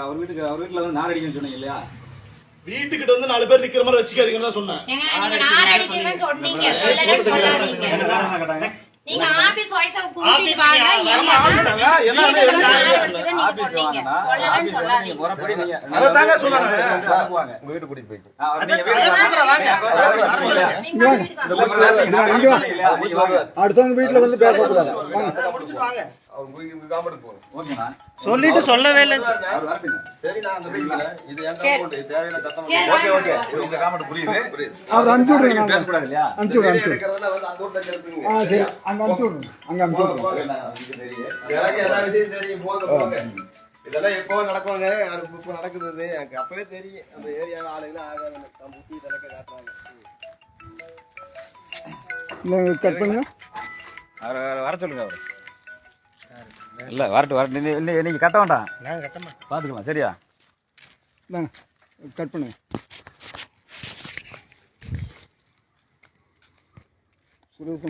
அவர் வீட்டுல வந்து நார் அடிக்கணும்னு சொன்னீங்க இல்லையா? வீட்டுக்கிட்ட வந்து 4 பேர் நிக்கிற மாதிரி வச்சுக்காதீங்கன்னு தான் சொன்னேன். நீங்க ஆபீஸ் வாய்ஸா கூட்டிட்டு வாங்க. என்ன சொல்லலன்னு சொல்லாதீங்க. முறப்படி நீங்க அத தாங்க சொன்னானே. உங்க வீட்டு கூட்டி போயிட்டு. அடுத்தவங்க வீட்டுல வந்து பேசக்கூடாது. சொல்லிட்டு சொல்லவே இல்லை. சரி நான் அந்த பேசிக்கிறேன். இது என் காமெண்ட் தேவையான கட்டணம். ஓகே ஓகே உங்க காமெண்ட் புரியுது. அவர் அனுப்பிச்சு விடுங்க. பேச கூடாது இல்லையா? அனுப்பிச்சு விடுங்க. எடுக்கிறதுல வந்து அந்த ஊர்ல கேளுங்க. சரி அங்க அனுப்பிச்சு விடுங்க. அங்க அனுப்பிச்சு விடுங்க. எனக்கு எல்லா விஷயம் தெரியும். போங்க. இதெல்லாம் எப்போ நடக்குங்க? இப்போ நடக்குது. எனக்கு அப்பவே தெரியும். அந்த ஏரியால ஆளுங்க ஆகாது. நான் புத்தி தனக்கு காட்டுறாங்க. கட் பண்ணுங்க. அவர் வர சொல்லுங்க. அவர் இல்ல வரட்டு நீங்க கட்ட வேண்டாம். நான் கட்ட மாட்டேன். பாத்துக்கலாம். சரியா? கட் பண்ணுங்க. சுரேஷ்